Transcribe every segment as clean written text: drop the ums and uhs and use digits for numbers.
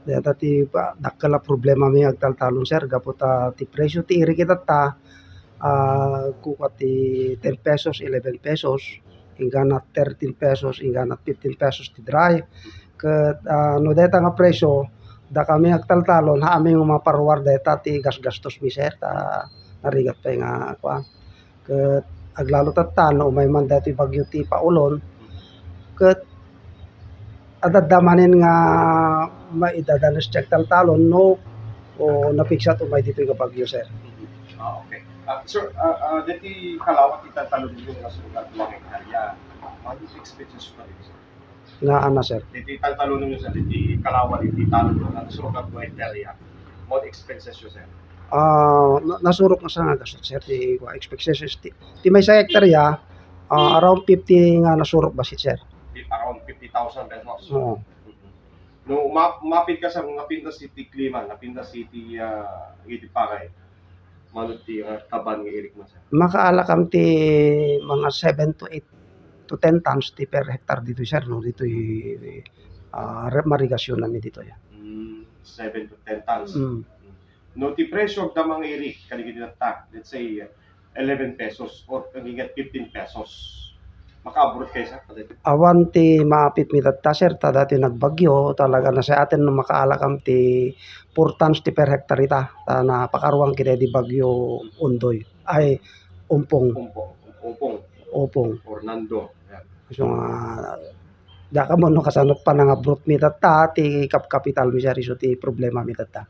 Deta ti dakkel a problema mi agtaltalon sir gapu ti presyo ti iri kita kuka ti 10 pesos, 11 pesos, inggana 13 pesos, inggana 15 pesos ti dry. Ket no deta nga presyo da kami agtaltalon aming maparuwar deta ti gasgastos mi sir narigat pay nga kuan. Ket aglalo no umay man dati bagyo ti Paulon ket adadamanin nga maidadanes ti agtaltalon no o napiksat umay ditoy nga bagyo sir. Okay. Sir, dati kalawat itatalo ninyo nga sulat mga hektarya. Ano expenses pa rin, sir? Nga ana sir. Dati itatalo ninyo sa dati kalawat itatalo nga sulat mga hektarya. What expenses yun, sir? Nasurok na sa nga gastos sir ti expectations ti may sa hektarya around 50 nga nasurok basit sir. Around 50,000 pesos. Oo. No, mapit ka sa mga Pinda City Klima, na Pinda City Itipakay. Manod ti kaban nga irik mo sir. Makaalakam ti mga 7 to 8 to 10 tons ti per hectare dito sir no dito marigasyonan ni dito ya. 7 to 10 tons. No ti presyo da mga irik kaligid ta, let's say 11 pesos or kagigat 15 pesos. Makaabot kayo sa awan ti maapit mi ta sir ta dati nagbagyo talaga na sa atin no makaalakam ti 4 tons ti per hectare ta napakarwang kita di bagyo Undoy ay Umpong Orlando. So da ka mo no kasanot pa nga brut mi ta ti capital mi sir iso ti problema mi ta.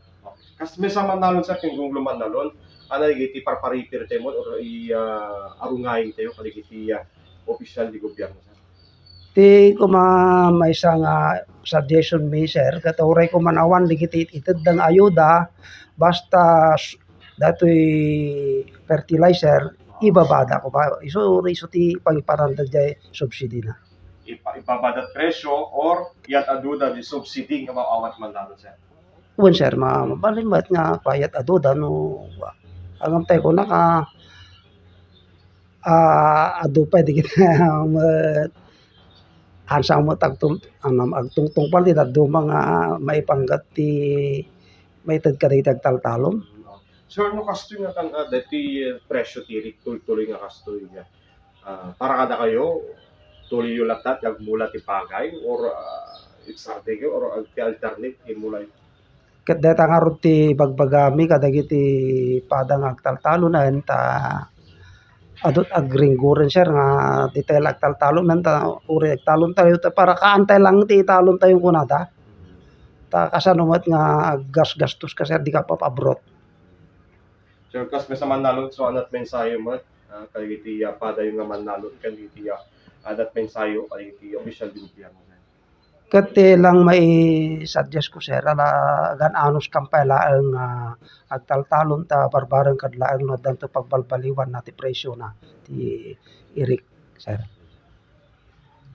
Kas may sa manalon sa kung lumanalon ana giti parparipir tayo or arungayin tayo kaligiti official di gobyerno sir. Ti may isang suggestion mi sir katuray ko manawan ligiti ited dang ayuda basta datoy fertilizer ibabada ko ba iso ti pangparandag jay subsidy na. Ibabadat presyo or yat aduda di subsidy nga maawat man lalo sir. Wen sir mabalin mat nga payat aduda no angam tay ko naka adu pa di kita hansa mo agtungtong palit adu mga maipanggat ti maited kadagiti agtaltalon. Sir, no kastoy nga kan dati presyo ti tuloy nga kastoy nga para kada kayo tuloy yung latat yung mula ti pagay or exarte or alternate mula Ket deta nga rod ti bagbagami kadagiti padang agtaltalonan ta adot agringguren sir nga detail agtaltalonan ta uri agtalon tayo ta para kaantay lang ti italon tayo kunada ta kasano met nga gasgastos ka sir di ka papabrot. Sir, kas may sa manalon so anat mensayo mo kadagiti padayon nga manalon kadagiti adat mensayo kadagiti official di gobyerno. Ket lang mai suggest ko sir gan anos kampay laeng agtaltalon ta barbareng kadlaeng no danto pagbalbaliwan na ti presyo na ti irik sir.